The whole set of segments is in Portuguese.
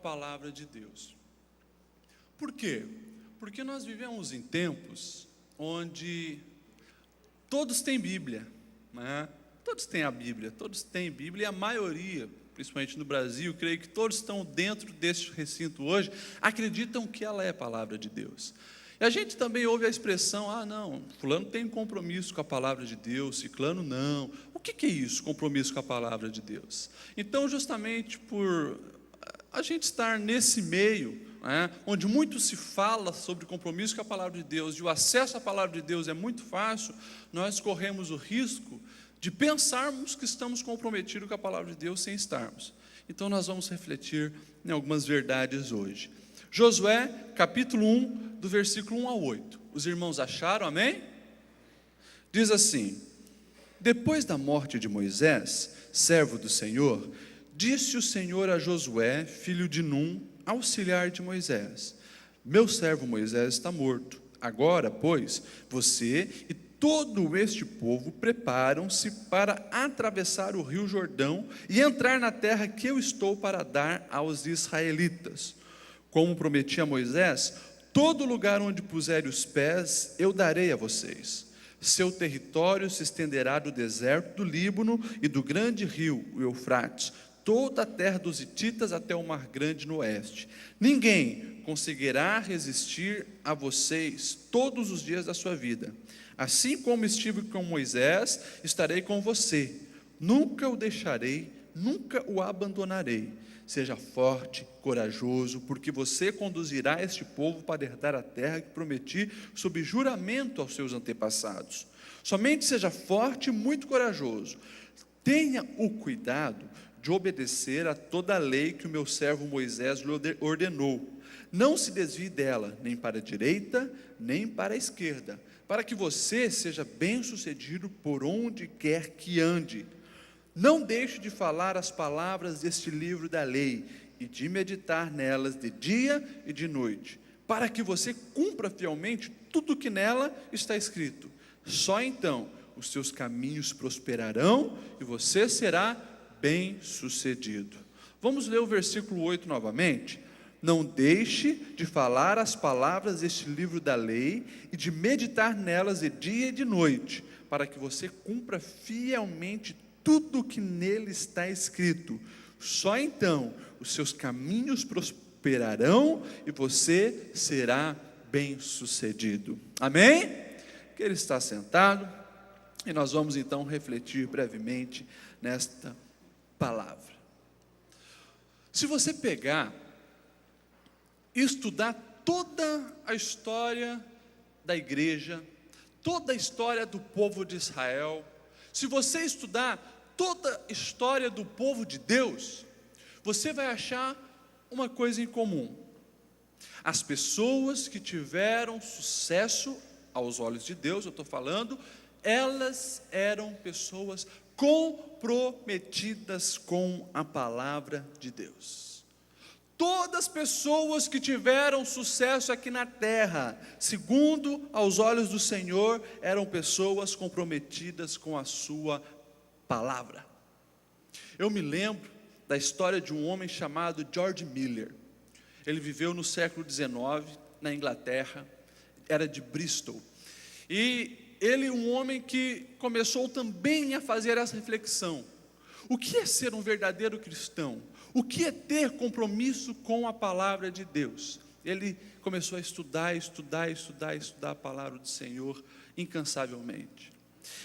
palavra de Deus. Por quê? Porque nós vivemos em tempos onde todos têm Bíblia, né? Todos têm a Bíblia, todos têm Bíblia, e a maioria, principalmente no Brasil, creio que todos estão dentro deste recinto hoje, acreditam que ela é a palavra de Deus. E a gente também ouve a expressão, não, fulano tem compromisso com a palavra de Deus, ciclano não. O que é isso, compromisso com a palavra de Deus? Então, justamente por a gente estar nesse meio, né, onde muito se fala sobre compromisso com a palavra de Deus, e o acesso à palavra de Deus é muito fácil, nós corremos o risco de pensarmos que estamos comprometidos com a palavra de Deus sem estarmos. Então nós vamos refletir em algumas verdades hoje. Josué, capítulo 1, do versículo 1 ao 8. Os irmãos acharam, amém? Diz assim: depois da morte de Moisés, servo do Senhor, disse o Senhor a Josué, filho de Num, auxiliar de Moisés: meu servo Moisés está morto. Agora, pois, você e todo este povo preparam-se para atravessar o rio Jordão e entrar na terra que eu estou para dar aos israelitas. Como prometi a Moisés, todo lugar onde puserem os pés, eu darei a vocês. Seu território se estenderá do deserto do Líbano e do grande rio, o Eufrates, toda a terra dos hititas até o Mar Grande no oeste. Ninguém conseguirá resistir a vocês todos os dias da sua vida. Assim como estive com Moisés, estarei com você. Nunca o deixarei, nunca o abandonarei. Seja forte, corajoso, porque você conduzirá este povo para herdar a terra que prometi sob juramento aos seus antepassados. Somente seja forte e muito corajoso. Tenha o cuidado de obedecer a toda a lei que o meu servo Moisés lhe ordenou. Não se desvie dela, nem para a direita, nem para a esquerda, para que você seja bem-sucedido por onde quer que ande. Não deixe de falar as palavras deste livro da lei e de meditar nelas de dia e de noite, para que você cumpra fielmente tudo o que nela está escrito. Só então os seus caminhos prosperarão e você será bem-sucedido. Vamos ler o versículo 8 novamente. Não deixe de falar as palavras deste livro da lei e de meditar nelas de dia e de noite, para que você cumpra fielmente tudo o que nele está escrito. Só então os seus caminhos prosperarão e você será bem-sucedido. Amém? Que ele está sentado e nós vamos então refletir brevemente nesta palavra. Se você pegar e estudar toda a história da igreja, toda a história do povo de Israel, se você estudar toda a história do povo de Deus, você vai achar uma coisa em comum. As pessoas que tiveram sucesso aos olhos de Deus, eu estou falando, elas eram pessoas comprometidas com a palavra de Deus. Todas as pessoas que tiveram sucesso aqui na terra, segundo aos olhos do Senhor, eram pessoas comprometidas com a sua palavra. Eu me lembro da história de um homem chamado George Miller. Ele viveu no século XIX, na Inglaterra, era de Bristol. E ele, um homem que começou também a fazer essa reflexão. O que é ser um verdadeiro cristão? O que é ter compromisso com a palavra de Deus? Ele começou a estudar a palavra do Senhor incansavelmente.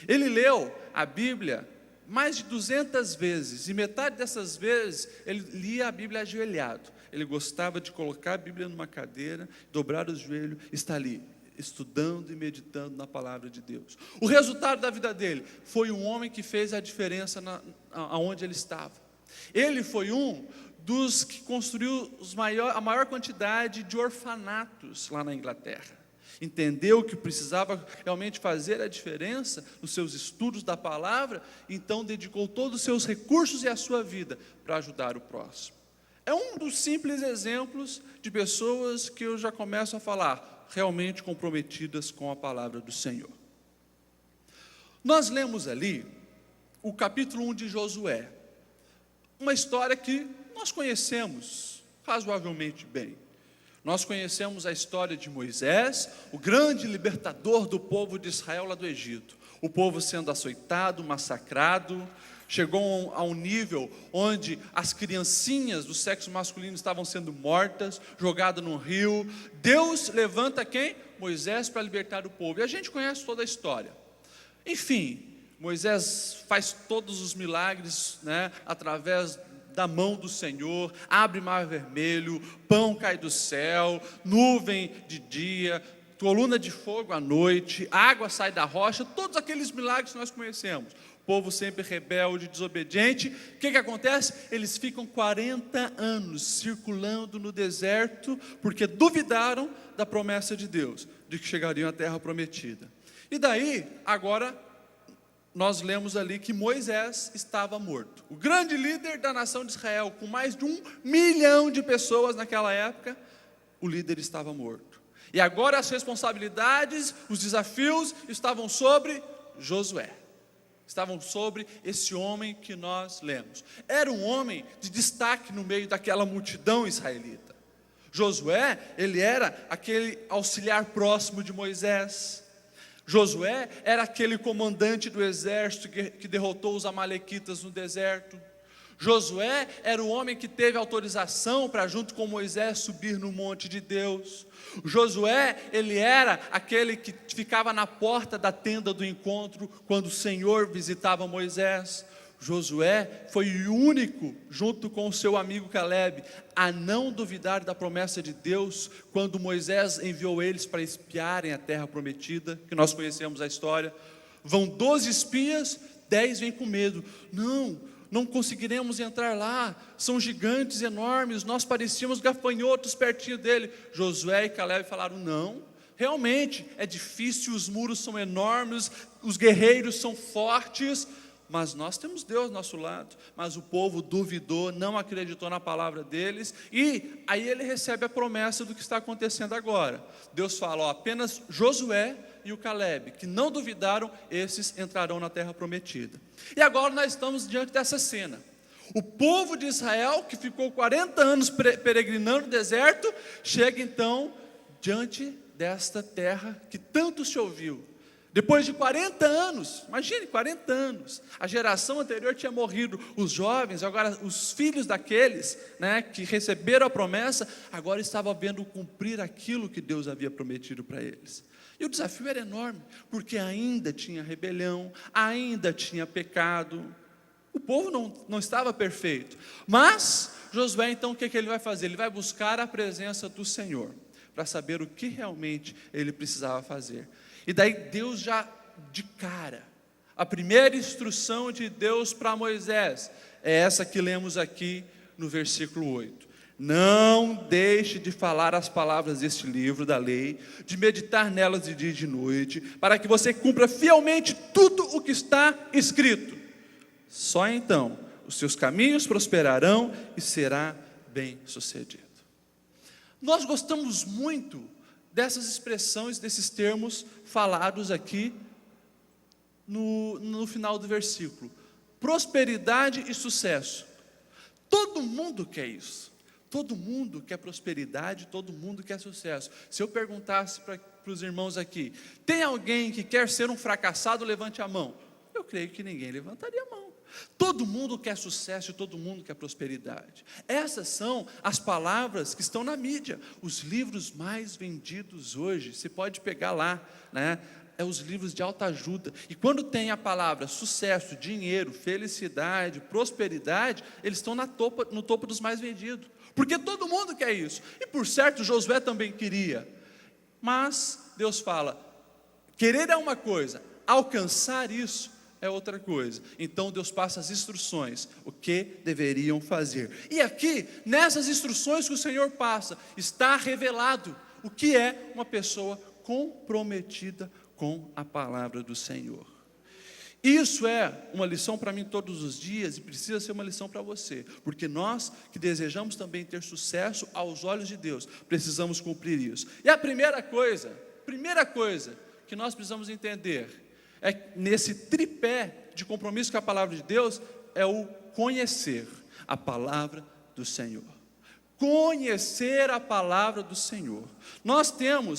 Ele leu a Bíblia mais de 200 vezes, e metade dessas vezes ele lia a Bíblia ajoelhado. Ele gostava de colocar a Bíblia numa cadeira, dobrar os joelhos, estar ali, estudando e meditando na palavra de Deus. O resultado da vida dele foi um homem que fez a diferença aonde ele estava. Ele foi um dos que construiu a maior quantidade de orfanatos lá na Inglaterra. Entendeu que precisava realmente fazer a diferença nos seus estudos da palavra, então dedicou todos os seus recursos e a sua vida para ajudar o próximo. É um dos simples exemplos de pessoas que eu já começo a falar, realmente comprometidas com a palavra do Senhor. Nós lemos ali o capítulo 1 de Josué, uma história que nós conhecemos razoavelmente bem. Nós conhecemos a história de Moisés, o grande libertador do povo de Israel lá do Egito. O povo sendo açoitado, massacrado, chegou a um nível onde as criancinhas do sexo masculino estavam sendo mortas, jogadas no rio. Deus levanta quem? Moisés, para libertar o povo. E a gente conhece toda a história. Enfim, Moisés faz todos os milagres, através da mão do Senhor, abre mar vermelho, pão cai do céu, nuvem de dia, coluna de fogo à noite, água sai da rocha, todos aqueles milagres que nós conhecemos. O povo sempre rebelde, desobediente. O que acontece? Eles ficam 40 anos circulando no deserto, porque duvidaram da promessa de Deus, de que chegariam à terra prometida. E daí, agora, nós lemos ali que Moisés estava morto. O grande líder da nação de Israel, com mais de 1 milhão de pessoas naquela época, o líder estava morto. E agora as responsabilidades, os desafios estavam sobre Josué. Estavam sobre esse homem que nós lemos. Era um homem de destaque no meio daquela multidão israelita. Josué, ele era aquele auxiliar próximo de Moisés. Josué era aquele comandante do exército que derrotou os amalequitas no deserto. Josué era o homem que teve autorização para, junto com Moisés, subir no monte de Deus. Josué, ele era aquele que ficava na porta da tenda do encontro, quando o Senhor visitava Moisés. Josué foi o único, junto com o seu amigo Caleb, a não duvidar da promessa de Deus, quando Moisés enviou eles para espiarem a terra prometida, que nós conhecemos a história. Vão 12 espias, 10 vêm com medo. Não conseguiremos entrar lá, são gigantes enormes, nós parecíamos gafanhotos pertinho dele. Josué e Caleb falaram: não, realmente é difícil, os muros são enormes, os guerreiros são fortes, mas nós temos Deus ao nosso lado. Mas o povo duvidou, não acreditou na palavra deles, e aí ele recebe a promessa do que está acontecendo agora. Deus fala: apenas Josué e o Caleb, que não duvidaram, esses entrarão na terra prometida. E agora nós estamos diante dessa cena. O povo de Israel, que ficou 40 anos peregrinando no deserto, chega então diante desta terra que tanto se ouviu. Depois de 40 anos, imagine 40 anos, a geração anterior tinha morrido, os jovens, agora os filhos daqueles, que receberam a promessa, agora estavam vendo cumprir aquilo que Deus havia prometido para eles. E o desafio era enorme, porque ainda tinha rebelião, ainda tinha pecado, o povo não estava perfeito. Mas Josué, então, o que ele vai fazer? Ele vai buscar a presença do Senhor, para saber o que realmente ele precisava fazer. E daí Deus já de cara, a primeira instrução de Deus para Moisés, é essa que lemos aqui no versículo 8. Não deixe de falar as palavras deste livro da lei, de meditar nelas de dia e de noite, para que você cumpra fielmente tudo o que está escrito. Só então os seus caminhos prosperarão e será bem sucedido. Nós gostamos muito dessas expressões, desses termos falados aqui no final do versículo. Prosperidade e sucesso. Todo mundo quer isso. Todo mundo quer prosperidade, todo mundo quer sucesso. Se eu perguntasse para os irmãos aqui: tem alguém que quer ser um fracassado? Levante a mão. Eu creio que ninguém levantaria a mão. Todo mundo quer sucesso e todo mundo quer prosperidade. Essas são as palavras que estão na mídia. Os livros mais vendidos hoje, você pode pegar lá, é os livros de autoajuda. E quando tem a palavra sucesso, dinheiro, felicidade, prosperidade, eles estão no topo dos mais vendidos. Porque todo mundo quer isso. E por certo, Josué também queria. Mas Deus fala: querer é uma coisa, alcançar isso é outra coisa. Então Deus passa as instruções, o que deveriam fazer. E aqui, nessas instruções que o Senhor passa, está revelado o que é uma pessoa comprometida com a palavra do Senhor. Isso é uma lição para mim todos os dias, e precisa ser uma lição para você, porque nós que desejamos também ter sucesso aos olhos de Deus, precisamos cumprir isso. E a primeira coisa que nós precisamos entender é, nesse tripé de compromisso com a palavra de Deus, é o conhecer a palavra do Senhor. Conhecer a palavra do Senhor.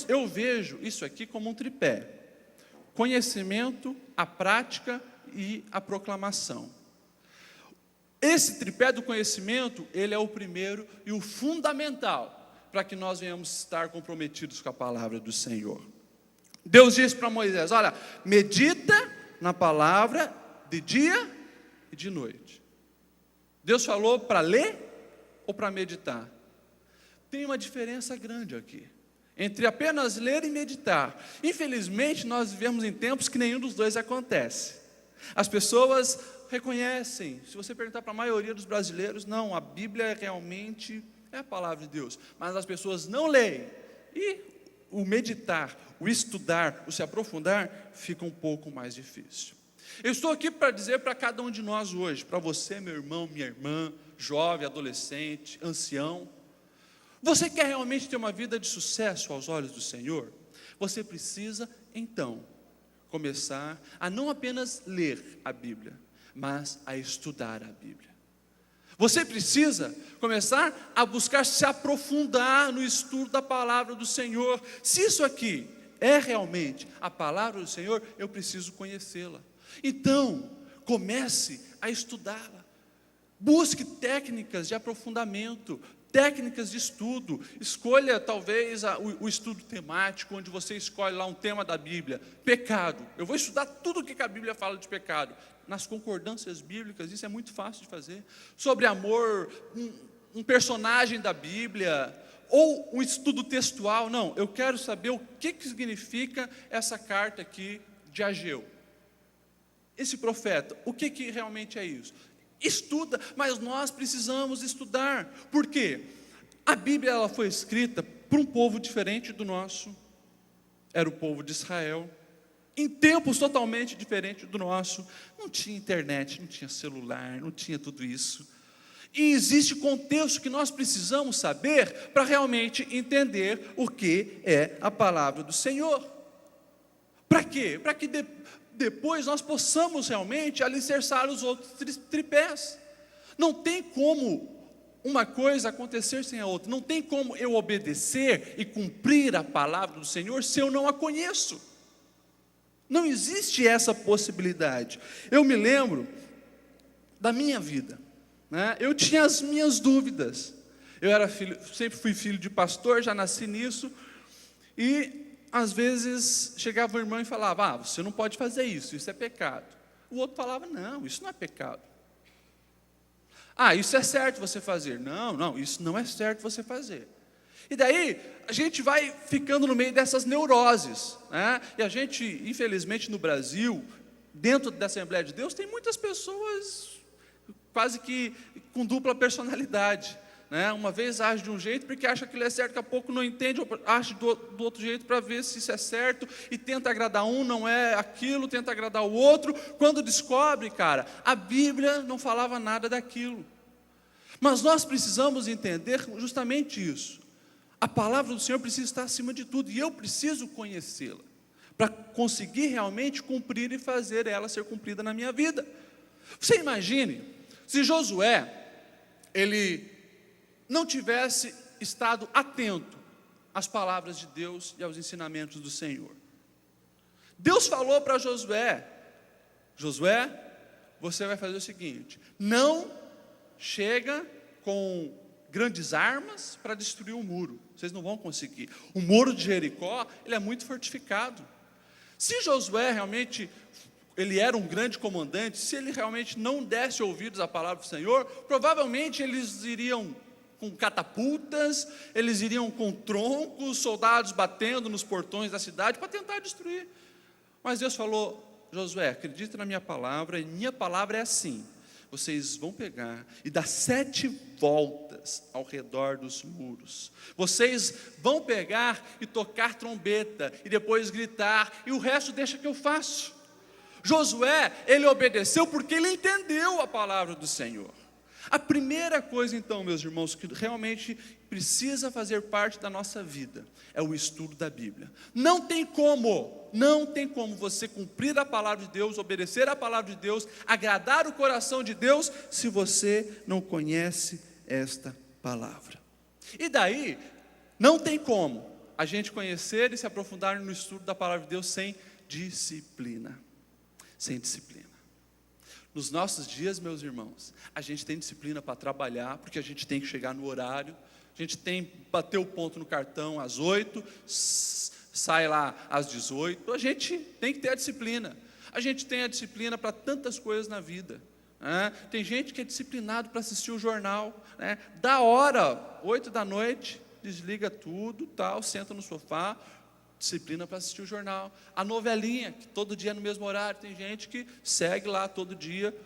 Eu vejo isso aqui como um tripé: conhecimento, a prática e a proclamação. Esse tripé do conhecimento, ele é o primeiro e o fundamental para que nós venhamos estar comprometidos com a palavra do Senhor. Deus disse para Moisés: olha, medita na palavra de dia e de noite. Deus falou para ler ou para meditar? Tem uma diferença grande aqui entre apenas ler e meditar. Infelizmente, nós vivemos em tempos que nenhum dos dois acontece. As pessoas reconhecem, se você perguntar para a maioria dos brasileiros, não, a Bíblia realmente é a palavra de Deus, mas as pessoas não leem, e o meditar, o estudar, o se aprofundar, fica um pouco mais difícil. Eu estou aqui para dizer para cada um de nós hoje, para você, meu irmão, minha irmã, jovem, adolescente, ancião, você quer realmente ter uma vida de sucesso aos olhos do Senhor? Você precisa, então, começar a não apenas ler a Bíblia, mas a estudar a Bíblia. Você precisa começar a buscar se aprofundar no estudo da palavra do Senhor. Se isso aqui é realmente a palavra do Senhor, eu preciso conhecê-la. Então, comece a estudá-la. Busque técnicas de aprofundamento, técnicas de estudo. Escolha talvez o estudo temático, onde você escolhe lá um tema da Bíblia. Pecado. Eu vou estudar tudo o que a Bíblia fala de pecado. Nas concordâncias bíblicas, isso é muito fácil de fazer. Sobre amor, um personagem da Bíblia, ou um estudo textual. Não, eu quero saber o que significa essa carta aqui de Ageu. Esse profeta, o que realmente é isso? Estuda, mas nós precisamos estudar. Por quê? A Bíblia ela foi escrita por um povo diferente do nosso. Era o povo de Israel, em tempos totalmente diferentes do nosso. Não tinha internet, não tinha celular, não tinha tudo isso. E existe contexto que nós precisamos saber para realmente entender o que é a palavra do Senhor. Para quê? Para que depois nós possamos realmente alicerçar os outros tripés. Não tem como uma coisa acontecer sem a outra. Não tem como eu obedecer e cumprir a palavra do Senhor se eu não a conheço. Não existe essa possibilidade. Eu me lembro da minha vida, né? Eu tinha as minhas dúvidas. Eu era filho, sempre fui filho de pastor, já nasci nisso. E às vezes chegava o irmão e falava: você não pode fazer isso, isso é pecado. O outro falava: não, isso não é pecado. Isso é certo você fazer. Não, isso não é certo você fazer. E daí a gente vai ficando no meio dessas neuroses, né? E a gente, infelizmente no Brasil, dentro da Assembleia de Deus, tem muitas pessoas quase que com dupla personalidade, né? Uma vez age de um jeito porque acha que ele é certo, daqui a pouco não entende, age do outro jeito para ver se isso é certo, e tenta agradar um, não é aquilo, tenta agradar o outro. Quando descobre, cara, a Bíblia não falava nada daquilo. Mas nós precisamos entender justamente isso. A palavra do Senhor precisa estar acima de tudo, e eu preciso conhecê-la, para conseguir realmente cumprir e fazer ela ser cumprida na minha vida. Você imagine, se Josué, ele não tivesse estado atento às palavras de Deus e aos ensinamentos do Senhor. Deus falou para Josué: Josué, você vai fazer o seguinte, não chega com grandes armas para destruir o muro, vocês não vão conseguir. O muro de Jericó, ele é muito fortificado. Se Josué realmente, ele era um grande comandante, se ele realmente não desse ouvidos à palavra do Senhor, provavelmente eles iriam com catapultas, eles iriam com troncos, soldados batendo nos portões da cidade para tentar destruir. Mas Deus falou: Josué, acredita na minha palavra, e minha palavra é assim: vocês vão pegar e dar 7 voltas ao redor dos muros. Vocês vão pegar e tocar trombeta, e depois gritar, e o resto deixa que eu faço. Josué, ele obedeceu porque ele entendeu a palavra do Senhor. A primeira coisa então, meus irmãos, que realmente precisa fazer parte da nossa vida, é o estudo da Bíblia. Não tem como você cumprir a palavra de Deus, obedecer a palavra de Deus, agradar o coração de Deus, se você não conhece esta palavra. E daí, não tem como a gente conhecer e se aprofundar no estudo da palavra de Deus sem disciplina. Sem disciplina. Nos nossos dias, meus irmãos, a gente tem disciplina para trabalhar, porque a gente tem que chegar no horário, a gente tem que bater o ponto no cartão às 8, sai lá às 18, a gente tem que ter a disciplina. A gente tem a disciplina para tantas coisas na vida. Tem gente que é disciplinado para assistir o jornal, da hora, 8 da noite, desliga tudo, tal, senta no sofá, disciplina para assistir o jornal. A novelinha, que todo dia no mesmo horário, tem gente que segue lá todo dia,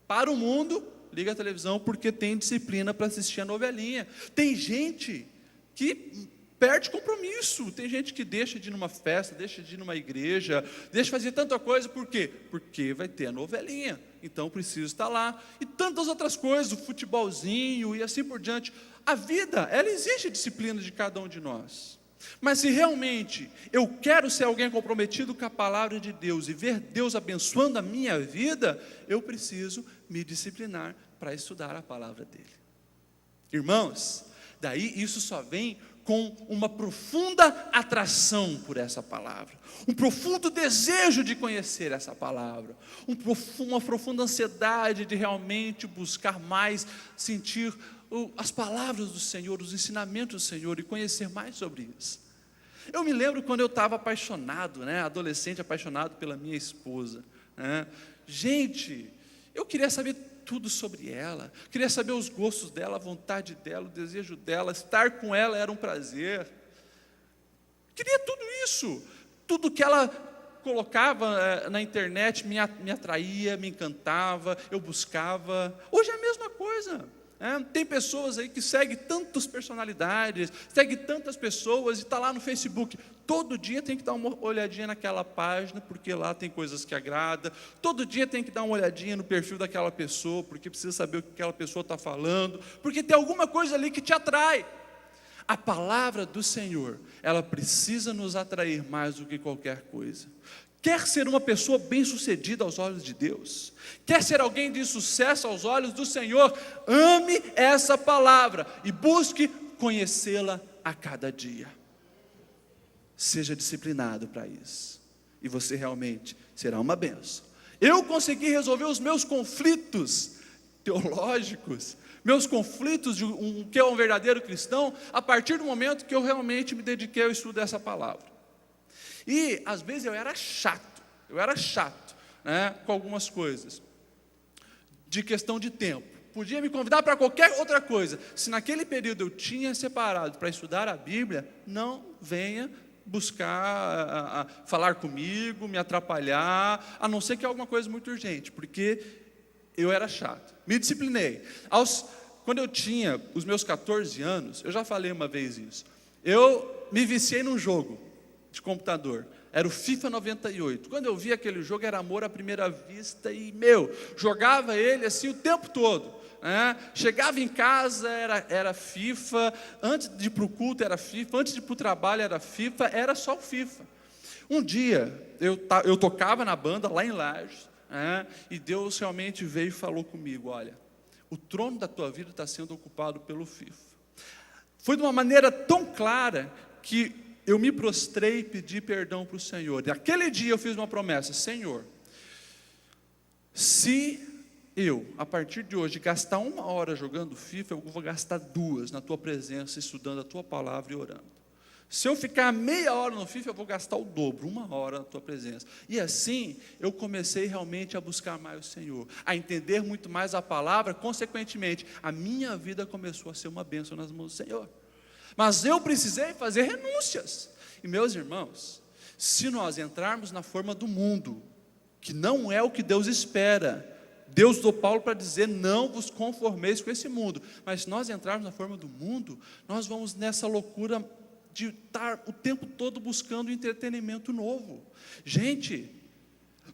para o mundo, liga a televisão porque tem disciplina para assistir a novelinha. Tem gente que perde compromisso, tem gente que deixa de ir numa festa, deixa de ir numa igreja, deixa de fazer tanta coisa, por quê? Porque vai ter a novelinha, então preciso estar lá, e tantas outras coisas, o futebolzinho e assim por diante. A vida, ela exige a disciplina de cada um de nós, mas se realmente eu quero ser alguém comprometido com a palavra de Deus, e ver Deus abençoando a minha vida, eu preciso me disciplinar para estudar a palavra dele. Irmãos, daí isso só vem com uma profunda atração por essa palavra, um profundo desejo de conhecer essa palavra, uma profunda ansiedade de realmente buscar mais, sentir as palavras do Senhor, os ensinamentos do Senhor e conhecer mais sobre isso. Eu me lembro quando eu estava apaixonado, adolescente apaixonado pela minha esposa, gente, eu queria saber tudo sobre ela, queria saber os gostos dela, a vontade dela, o desejo dela, estar com ela era um prazer, queria tudo isso, tudo que ela colocava na internet me atraía, me encantava, eu buscava. Hoje é a mesma coisa. Tem pessoas aí que seguem tantas personalidades, seguem tantas pessoas e está lá no Facebook. Todo dia tem que dar uma olhadinha naquela página, porque lá tem coisas que agradam. Todo dia tem que dar uma olhadinha no perfil daquela pessoa, porque precisa saber o que aquela pessoa está falando, porque tem alguma coisa ali que te atrai. A palavra do Senhor, ela precisa nos atrair mais do que qualquer coisa. Quer ser uma pessoa bem-sucedida aos olhos de Deus? Quer ser alguém de sucesso aos olhos do Senhor? Ame essa palavra e busque conhecê-la a cada dia. Seja disciplinado para isso, e você realmente será uma bênção. Eu consegui resolver os meus conflitos teológicos, meus conflitos de o que é um verdadeiro cristão, a partir do momento que eu realmente me dediquei ao estudo dessa palavra. E às vezes eu era chato, com algumas coisas, de questão de tempo. Podia me convidar para qualquer outra coisa. Se naquele período eu tinha separado para estudar a Bíblia, não venha buscar falar comigo, me atrapalhar, a não ser que é alguma coisa muito urgente, porque eu era chato. Me disciplinei. Quando eu tinha os meus 14 anos, eu já falei uma vez isso, eu me viciei num jogo de computador, era o FIFA 98, quando eu vi aquele jogo era amor à primeira vista, e jogava ele assim o tempo todo, chegava em casa, era FIFA, antes de ir para o culto era FIFA, antes de ir para o trabalho era FIFA, era só o FIFA. Um dia, eu tocava na banda lá em Lages, e Deus realmente veio e falou comigo, olha, o trono da tua vida está sendo ocupado pelo FIFA. Foi de uma maneira tão clara, que eu me prostrei e pedi perdão para o Senhor. E aquele dia eu fiz uma promessa: Senhor, se eu, a partir de hoje, gastar 1 hora jogando FIFA, eu vou gastar 2 na tua presença, estudando a tua palavra e orando. Se eu ficar meia hora no FIFA, eu vou gastar o dobro, 1 hora na tua presença. E assim, eu comecei realmente a buscar mais o Senhor, a entender muito mais a palavra, consequentemente, a minha vida começou a ser uma bênção nas mãos do Senhor. Mas eu precisei fazer renúncias. E meus irmãos, se nós entrarmos na forma do mundo, que não é o que Deus espera, Deus usou Paulo para dizer, não vos conformeis com esse mundo. Mas se nós entrarmos na forma do mundo, nós vamos nessa loucura de estar o tempo todo buscando entretenimento novo. Gente,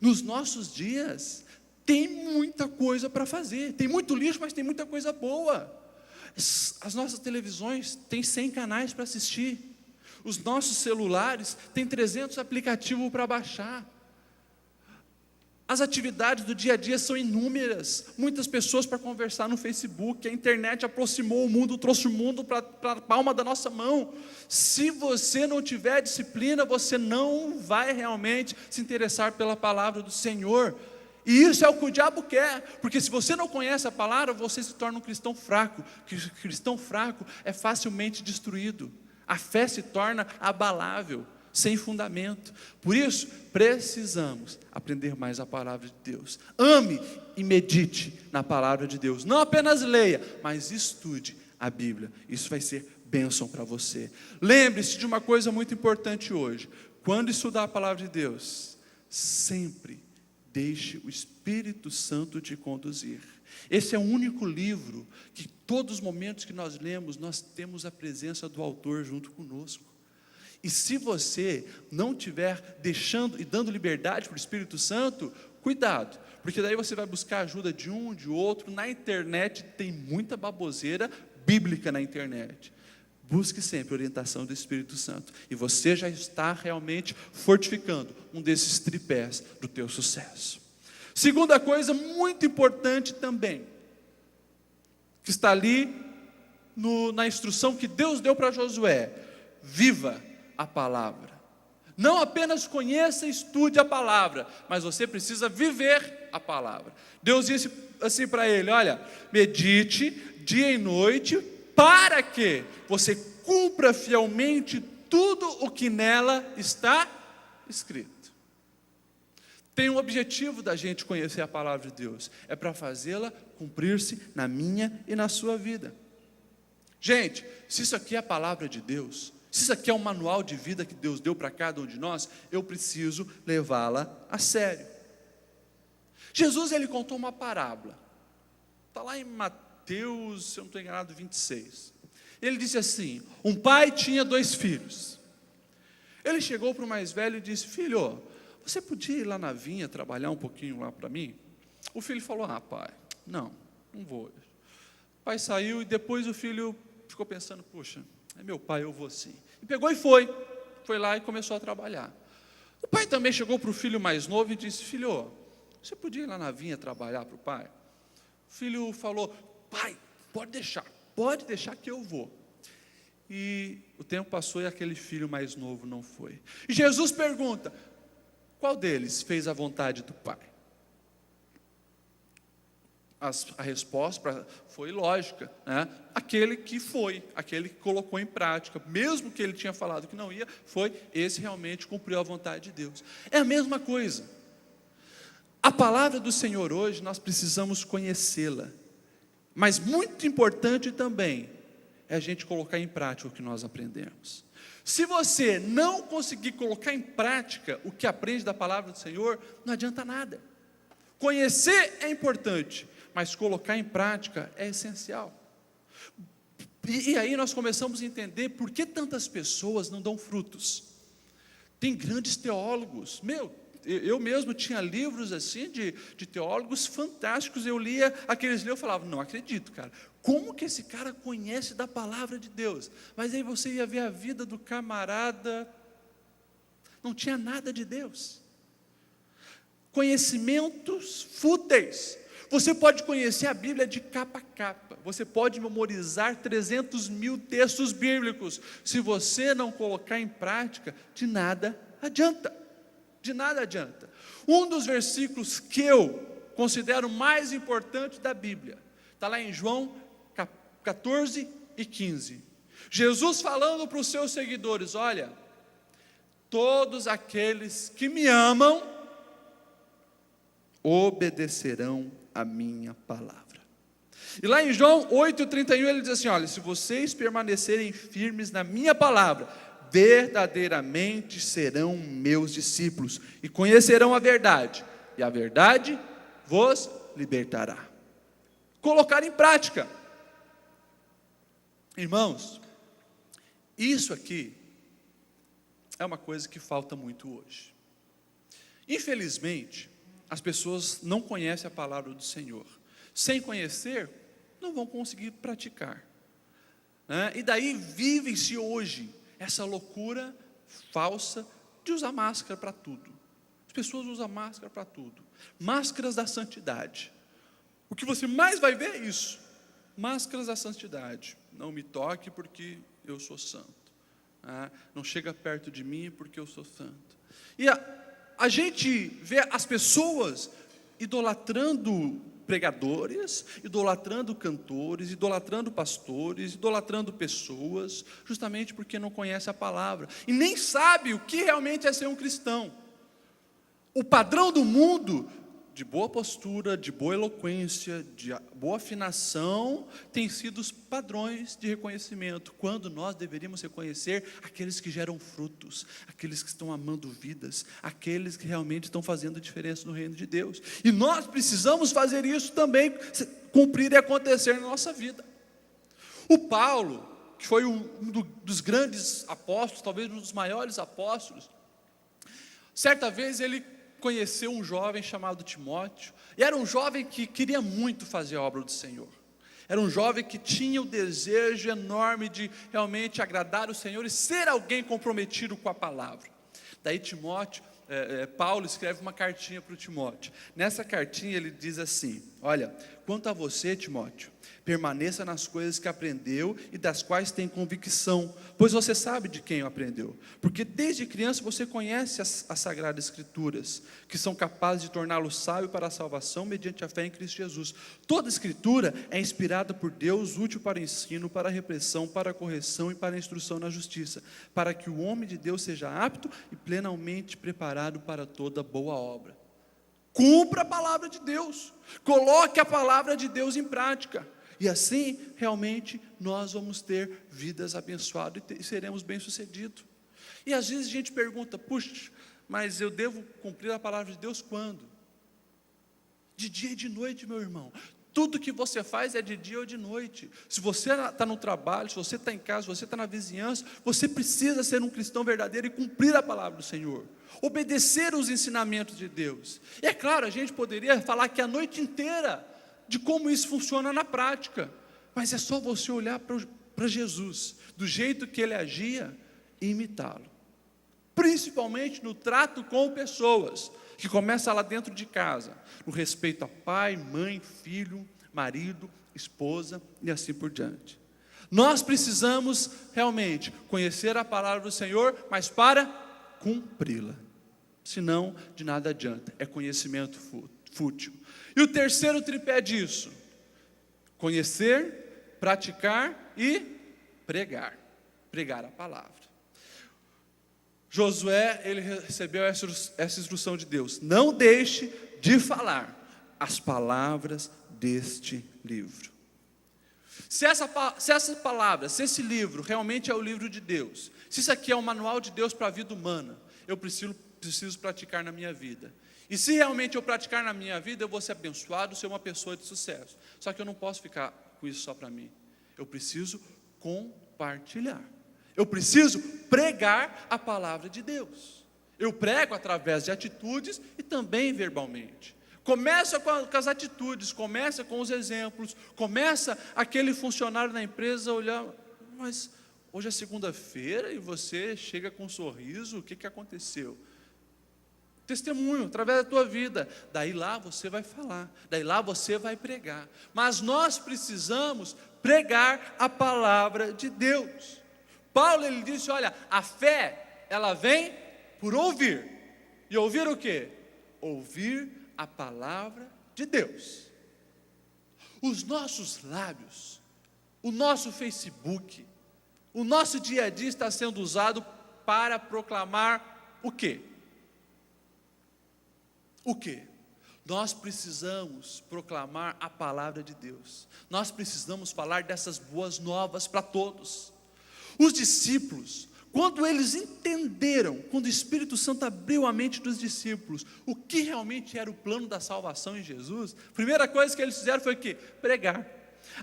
nos nossos dias, tem muita coisa para fazer. Tem muito lixo, mas tem muita coisa boa. As nossas televisões têm 100 canais para assistir. Os nossos celulares têm 300 aplicativos para baixar. As atividades do dia a dia são inúmeras, muitas pessoas para conversar no Facebook, a internet aproximou o mundo, trouxe o mundo para a palma da nossa mão. Se você não tiver disciplina, você não vai realmente se interessar pela palavra do Senhor. E isso é o que o diabo quer, porque se você não conhece a palavra, você se torna um cristão fraco, que o cristão fraco é facilmente destruído, a fé se torna abalável, sem fundamento. Por isso, precisamos aprender mais a palavra de Deus. Ame e medite na palavra de Deus, não apenas leia, mas estude a Bíblia, isso vai ser bênção para você. Lembre-se de uma coisa muito importante hoje, quando estudar a palavra de Deus, sempre deixe o Espírito Santo te conduzir. Esse é o único livro que todos os momentos que nós lemos, nós temos a presença do autor junto conosco. E se você não estiver deixando e dando liberdade para o Espírito Santo, cuidado, porque daí você vai buscar ajuda de um, de outro. Na internet tem muita baboseira bíblica na internet. Busque sempre a orientação do Espírito Santo, e você já está realmente fortificando um desses tripés do teu sucesso. Segunda coisa muito importante também, que está ali na instrução que Deus deu para Josué: viva a palavra. Não apenas conheça e estude a palavra, mas você precisa viver a palavra. Deus disse assim para ele: olha, medite dia e noite, para que você cumpra fielmente tudo o que nela está escrito. Tem um objetivo da gente conhecer a palavra de Deus, é para fazê-la cumprir-se na minha e na sua vida. Gente, se isso aqui é a palavra de Deus, se isso aqui é um manual de vida que Deus deu para cada um de nós, eu preciso levá-la a sério. Jesus, ele contou uma parábola, está lá em Mateus, se eu não estou enganado, 26. Ele disse assim: um pai tinha 2 filhos. Ele chegou para o mais velho e disse: filho, você podia ir lá na vinha trabalhar um pouquinho lá para mim? O filho falou: ah, pai, não vou. O pai saiu e depois o filho ficou pensando: puxa, é meu pai, eu vou sim. E pegou e foi lá e começou a trabalhar. O pai também chegou para o filho mais novo e disse: filho, você podia ir lá na vinha trabalhar para o pai? O filho falou: pai, pode deixar que eu vou. E o tempo passou e aquele filho mais novo não foi. E Jesus pergunta: qual deles fez a vontade do pai? A resposta foi lógica, né? Aquele que colocou em prática, mesmo que ele tinha falado que não ia, esse realmente cumpriu a vontade de Deus. É a mesma coisa. A palavra do Senhor hoje, nós precisamos conhecê-la, mas muito importante também é a gente colocar em prática o que nós aprendemos. Se você não conseguir colocar em prática o que aprende da palavra do Senhor, não adianta nada. Conhecer é importante, mas colocar em prática é essencial. E aí nós começamos a entender por que tantas pessoas não dão frutos. Tem grandes teólogos, eu mesmo tinha livros assim de teólogos fantásticos, eu lia aqueles livros, eu falava: não acredito, cara, como que esse cara conhece da palavra de Deus? Mas aí você ia ver a vida do camarada, não tinha nada de Deus. Conhecimentos fúteis. Você pode conhecer a Bíblia de capa a capa, você pode memorizar 300 mil textos bíblicos, se você não colocar em prática, de nada adianta. Um dos versículos que eu considero mais importante da Bíblia, está lá em João 14 e 15. Jesus falando para os seus seguidores: olha, todos aqueles que me amam obedecerão a minha palavra. E lá em João 8,31 ele diz assim: olha, se vocês permanecerem firmes na minha palavra, verdadeiramente serão meus discípulos, e conhecerão a verdade, e a verdade vos libertará. Colocar em prática. Irmãos, isso aqui é uma coisa que falta muito hoje. Infelizmente, as pessoas não conhecem a palavra do Senhor. Sem conhecer, não vão conseguir praticar, né? E daí vive-se hoje essa loucura falsa de usar máscara para tudo. As pessoas usam máscara para tudo. Máscaras da santidade. O que você mais vai ver é isso. Máscaras da santidade. Não me toque porque eu sou santo. Não chega perto de mim porque eu sou santo. E a gente vê as pessoas idolatrando pregadores, idolatrando cantores, idolatrando pastores, idolatrando pessoas, justamente porque não conhece a palavra e nem sabe o que realmente é ser um cristão. O padrão do mundo, de boa postura, de boa eloquência, de boa afinação, tem sido os padrões de reconhecimento, quando nós deveríamos reconhecer aqueles que geram frutos, aqueles que estão amando vidas, aqueles que realmente estão fazendo diferença no reino de Deus. E nós precisamos fazer isso também, cumprir e acontecer na nossa vida. O Paulo, que foi um dos grandes apóstolos, talvez um dos maiores apóstolos, certa vez ele conheceu um jovem chamado Timóteo, e era um jovem que queria muito fazer a obra do Senhor, era um jovem que tinha o desejo enorme de realmente agradar o Senhor e ser alguém comprometido com a palavra. Daí Paulo escreve uma cartinha para o Timóteo. Nessa cartinha ele diz assim: olha, quanto a você, Timóteo, permaneça nas coisas que aprendeu e das quais tem convicção, pois você sabe de quem aprendeu, porque desde criança você conhece as Sagradas Escrituras, que são capazes de torná-lo sábio para a salvação mediante a fé em Cristo Jesus. Toda Escritura é inspirada por Deus, útil para o ensino, para a repreensão, para a correção e para a instrução na justiça, para que o homem de Deus seja apto e plenamente preparado para toda boa obra. Cumpra a palavra de Deus, coloque a palavra de Deus em prática, e assim realmente nós vamos ter vidas abençoadas e seremos bem-sucedidos. E às vezes a gente pergunta: puxa, mas eu devo cumprir a palavra de Deus quando? De dia e de noite, meu irmão. Tudo que você faz é de dia ou de noite. Se você está no trabalho, se você está em casa, se você está na vizinhança, você precisa ser um cristão verdadeiro e cumprir a palavra do Senhor, obedecer os ensinamentos de Deus. E é claro, a gente poderia falar aqui a noite inteira de como isso funciona na prática, mas é só você olhar para Jesus, do jeito que ele agia, e imitá-lo, principalmente no trato com pessoas, que começa lá dentro de casa, no respeito a pai, mãe, filho, marido, esposa e assim por diante. Nós precisamos realmente conhecer a palavra do Senhor, mas para cumpri-la, senão de nada adianta, é conhecimento fútil. E o terceiro tripé disso: conhecer, praticar e pregar a palavra. Josué, ele recebeu essa instrução de Deus: não deixe de falar as palavras deste livro. Se esse livro realmente é o livro de Deus, se isso aqui é o manual de Deus para a vida humana, eu preciso praticar na minha vida. E se realmente eu praticar na minha vida, eu vou ser abençoado, ser uma pessoa de sucesso. Só que eu não posso ficar com isso só para mim. Eu preciso compartilhar. Eu preciso pregar a palavra de Deus. Eu prego através de atitudes e também verbalmente. Começa com as atitudes, começa com os exemplos, começa aquele funcionário na empresa olhar: mas hoje é segunda-feira e você chega com um sorriso, o que aconteceu? Testemunho, através da tua vida. Daí lá você vai falar, daí lá você vai pregar. Mas nós precisamos pregar a palavra de Deus. Paulo, ele disse: olha, a fé, ela vem por ouvir. E ouvir o quê? Ouvir a palavra de Deus. Os nossos lábios, o nosso Facebook, o nosso dia a dia está sendo usado para proclamar o quê? O quê? Nós precisamos proclamar a palavra de Deus. Nós precisamos falar dessas boas novas para todos. Os discípulos, quando eles entenderam, quando o Espírito Santo abriu a mente dos discípulos, o que realmente era o plano da salvação em Jesus, a primeira coisa que eles fizeram foi o quê? Pregar.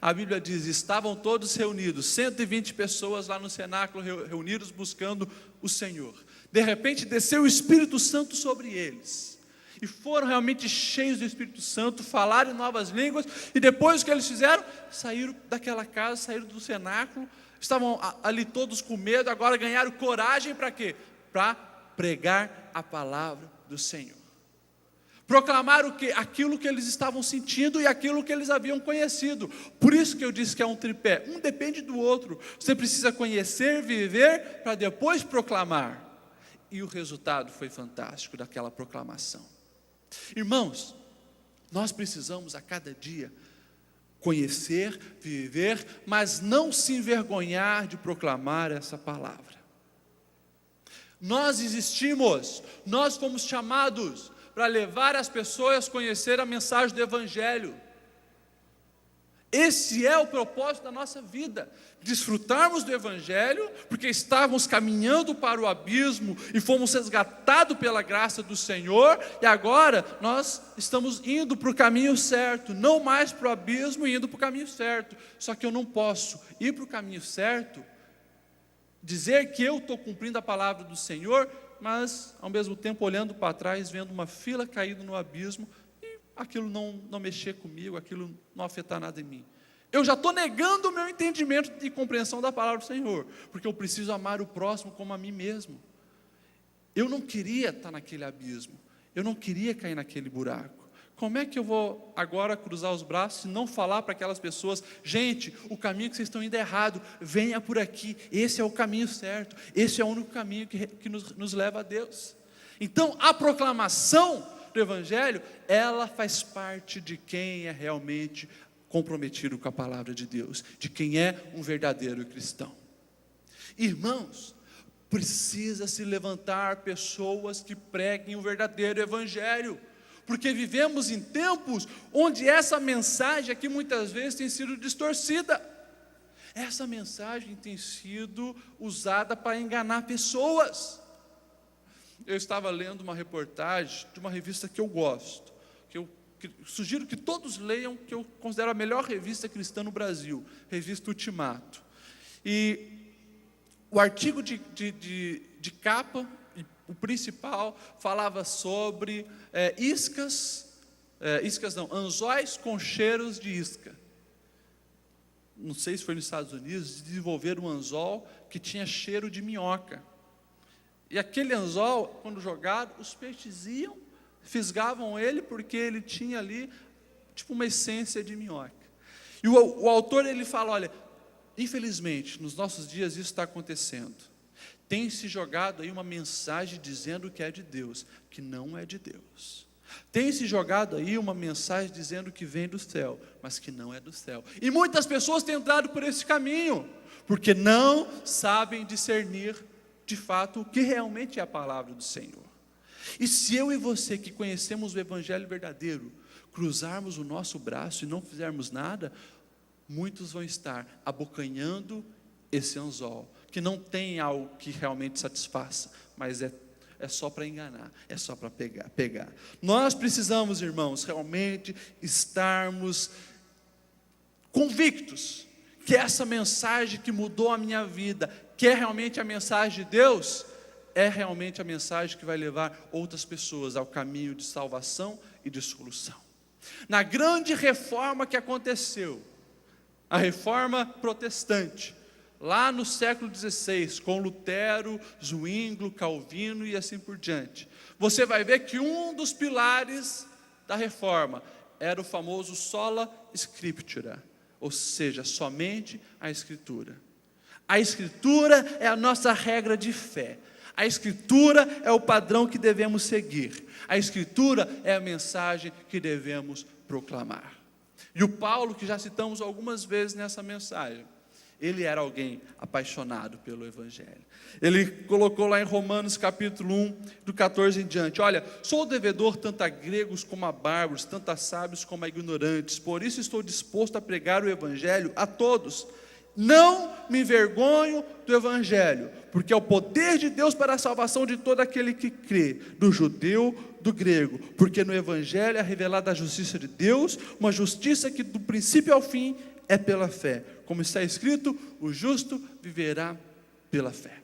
A Bíblia diz: estavam todos reunidos, 120 pessoas lá no cenáculo, reunidos buscando o Senhor. De repente desceu o Espírito Santo sobre eles, e foram realmente cheios do Espírito Santo, falaram em novas línguas, e depois o que eles fizeram? Saíram daquela casa, saíram do cenáculo, estavam ali todos com medo, agora ganharam coragem para quê? Para pregar a palavra do Senhor. Proclamar o quê? Aquilo que eles estavam sentindo e aquilo que eles haviam conhecido. Por isso que eu disse que é um tripé. Um depende do outro. Você precisa conhecer, viver, para depois proclamar. E o resultado foi fantástico daquela proclamação. Irmãos, nós precisamos a cada dia conhecer, viver, mas não se envergonhar de proclamar essa palavra. Nós existimos, nós fomos chamados para levar as pessoas a conhecer a mensagem do Evangelho. Esse é o propósito da nossa vida, desfrutarmos do Evangelho, porque estávamos caminhando para o abismo e fomos resgatados pela graça do Senhor, e agora nós estamos indo para o caminho certo, não mais para o abismo, indo para o caminho certo. Só que eu não posso ir para o caminho certo, dizer que eu estou cumprindo a palavra do Senhor, mas ao mesmo tempo olhando para trás, vendo uma fila caída no abismo, e aquilo não mexer comigo, aquilo não afetar nada em mim. Eu já estou negando o meu entendimento e compreensão da palavra do Senhor, porque eu preciso amar o próximo como a mim mesmo. Eu não queria estar naquele abismo, eu não queria cair naquele buraco. Como é que eu vou agora cruzar os braços e não falar para aquelas pessoas: gente, o caminho que vocês estão indo é errado, venha por aqui, esse é o caminho certo, esse é o único caminho que nos leva a Deus. Então, a proclamação do Evangelho, ela faz parte de quem é realmente comprometido com a palavra de Deus, de quem é um verdadeiro cristão. Irmãos, precisa se levantar pessoas que preguem o verdadeiro Evangelho, porque vivemos em tempos onde essa mensagem aqui muitas vezes tem sido distorcida. Essa mensagem tem sido usada para enganar pessoas. Eu estava lendo uma reportagem de uma revista que eu gosto, que sugiro que todos leiam, que eu considero a melhor revista cristã no Brasil, revista Ultimato. E o artigo de capa, o principal, falava sobre anzóis com cheiros de isca. Não sei se foi nos Estados Unidos, desenvolveram um anzol que tinha cheiro de minhoca. E aquele anzol, quando jogado, os peixes iam, fisgavam ele, porque ele tinha ali, tipo uma essência de minhoca. E o autor, ele fala: olha, infelizmente, nos nossos dias isso está acontecendo. Tem se jogado aí uma mensagem dizendo que é de Deus, que não é de Deus. Tem se jogado aí uma mensagem dizendo que vem do céu, mas que não é do céu. E muitas pessoas têm entrado por esse caminho, porque não sabem discernir de fato o que realmente é a palavra do Senhor. E se eu e você, que conhecemos o Evangelho verdadeiro, cruzarmos o nosso braço e não fizermos nada, muitos vão estar abocanhando esse anzol, que não tem algo que realmente satisfaça, mas é só para enganar, é só para pegar. Nós precisamos, irmãos, realmente estarmos convictos que essa mensagem que mudou a minha vida, que é realmente a mensagem de Deus, é realmente a mensagem que vai levar outras pessoas ao caminho de salvação e de solução. Na grande reforma que aconteceu, a reforma protestante, lá no século XVI, com Lutero, Zwinglio, Calvino e assim por diante, você vai ver que um dos pilares da reforma era o famoso sola scriptura, ou seja, somente a Escritura. A Escritura é a nossa regra de fé. A Escritura é o padrão que devemos seguir. A Escritura é a mensagem que devemos proclamar. E o Paulo, que já citamos algumas vezes nessa mensagem, ele era alguém apaixonado pelo Evangelho. Ele colocou lá em Romanos capítulo 1, do 14 em diante: olha, sou devedor tanto a gregos como a bárbaros, tanto a sábios como a ignorantes, por isso estou disposto a pregar o Evangelho a todos. Não me envergonho do Evangelho, porque é o poder de Deus para a salvação de todo aquele que crê, do judeu, do grego, porque no Evangelho é revelada a justiça de Deus, uma justiça que do princípio ao fim é pela fé, como está escrito: o justo viverá pela fé.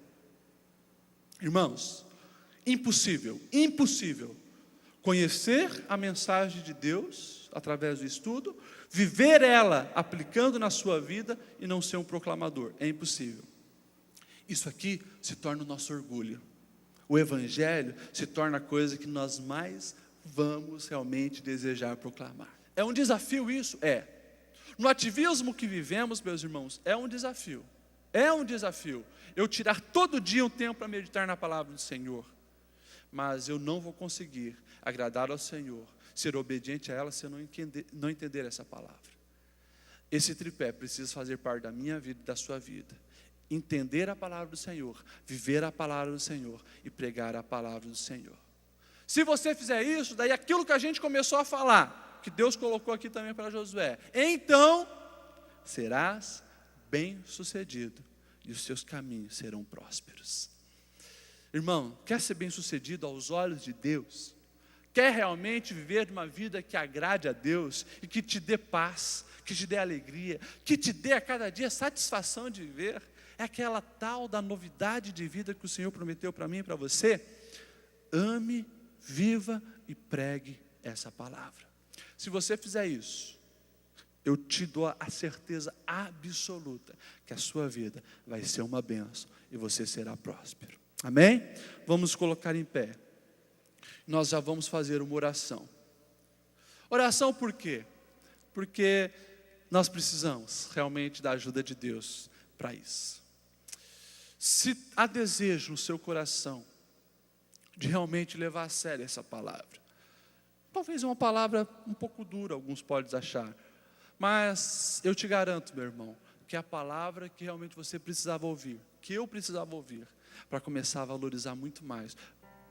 Irmãos, impossível conhecer a mensagem de Deus através do estudo, viver ela aplicando na sua vida e não ser um proclamador. É impossível. Isso aqui se torna o nosso orgulho. O Evangelho se torna a coisa que nós mais vamos realmente desejar proclamar. É um desafio isso? É. No ativismo que vivemos, meus irmãos, é um desafio. É um desafio. Eu tirar todo dia um tempo para meditar na palavra do Senhor. Mas eu não vou conseguir agradar ao Senhor, ser obediente a ela, se eu não entender essa palavra. Esse tripé precisa fazer parte da minha vida e da sua vida. Entender a palavra do Senhor, viver a palavra do Senhor e pregar a palavra do Senhor. Se você fizer isso, daí aquilo que a gente começou a falar, que Deus colocou aqui também para Josué, então serás bem-sucedido e os seus caminhos serão prósperos. Irmão, quer ser bem-sucedido aos olhos de Deus? Quer realmente viver uma vida que agrade a Deus e que te dê paz, que te dê alegria, que te dê a cada dia satisfação de viver? É aquela tal da novidade de vida que o Senhor prometeu para mim e para você? Ame, viva e pregue essa palavra. Se você fizer isso, eu te dou a certeza absoluta que a sua vida vai ser uma bênção e você será próspero. Amém? Vamos colocar em pé. Nós já vamos fazer uma oração. Oração por quê? Porque nós precisamos realmente da ajuda de Deus para isso. Se há desejo no seu coração de realmente levar a sério essa palavra, talvez uma palavra um pouco dura, alguns podem achar, mas eu te garanto, meu irmão, que é a palavra que realmente você precisava ouvir, que eu precisava ouvir, para começar a valorizar muito mais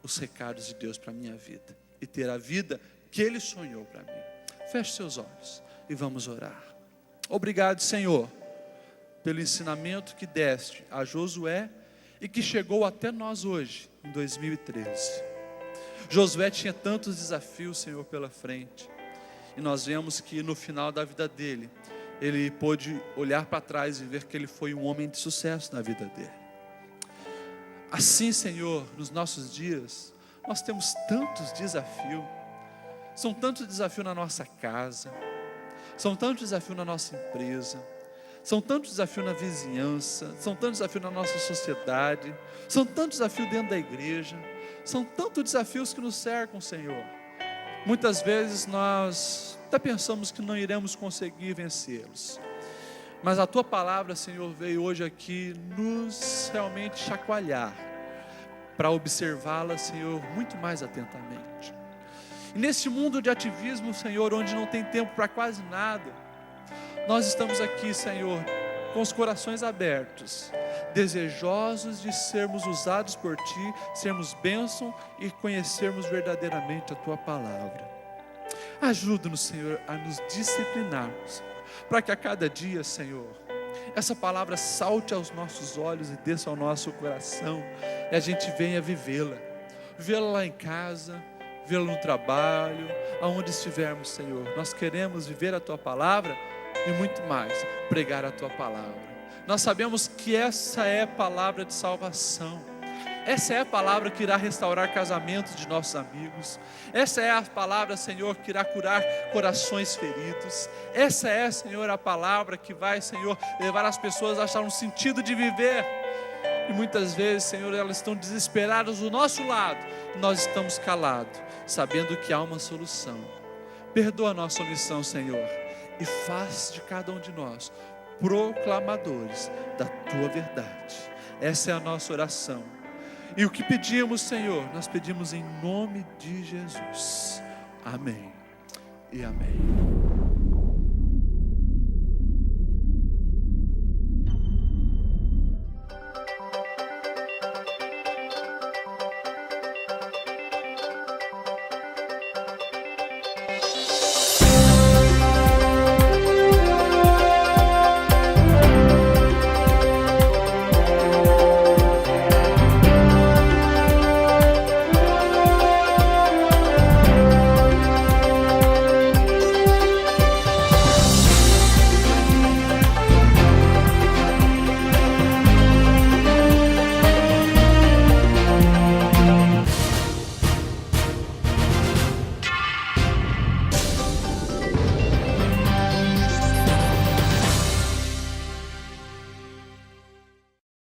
os recados de Deus para a minha vida e ter a vida que Ele sonhou para mim. Feche seus olhos e vamos orar. Obrigado, Senhor, pelo ensinamento que deste a Josué e que chegou até nós hoje, em 2013. Josué tinha tantos desafios, Senhor, pela frente, e nós vemos que no final da vida dele, ele pôde olhar para trás e ver que ele foi um homem de sucesso na vida dele. Assim, Senhor, nos nossos dias, nós temos tantos desafios. São tantos desafios na nossa casa, são tantos desafios na nossa empresa, são tantos desafios na vizinhança, são tantos desafios na nossa sociedade, são tantos desafios dentro da igreja, são tantos desafios que nos cercam, Senhor. Muitas vezes nós até pensamos que não iremos conseguir vencê-los, mas a Tua palavra, Senhor, veio hoje aqui nos realmente chacoalhar, para observá-la, Senhor, muito mais atentamente. E nesse mundo de ativismo, Senhor, onde não tem tempo para quase nada, nós estamos aqui, Senhor, com os corações abertos, desejosos de sermos usados por Ti, sermos bênção e conhecermos verdadeiramente a Tua palavra. Ajuda-nos, Senhor, a nos disciplinarmos, para que a cada dia, Senhor, essa palavra salte aos nossos olhos e desça ao nosso coração, e a gente venha vivê-la lá em casa, vê-la no trabalho, aonde estivermos, Senhor. Nós queremos viver a Tua palavra e muito mais, pregar a Tua palavra. Nós sabemos que essa é a palavra de salvação. Essa é a palavra que irá restaurar casamentos de nossos amigos. Essa é a palavra, Senhor, que irá curar corações feridos. Essa é, Senhor, a palavra que vai, Senhor, levar as pessoas a achar um sentido de viver. E muitas vezes, Senhor, elas estão desesperadas do nosso lado. E nós estamos calados, sabendo que há uma solução. Perdoa a nossa omissão, Senhor, e faz de cada um de nós proclamadores da Tua verdade. Essa é a nossa oração. E o que pedimos, Senhor, nós pedimos em nome de Jesus. Amém e amém.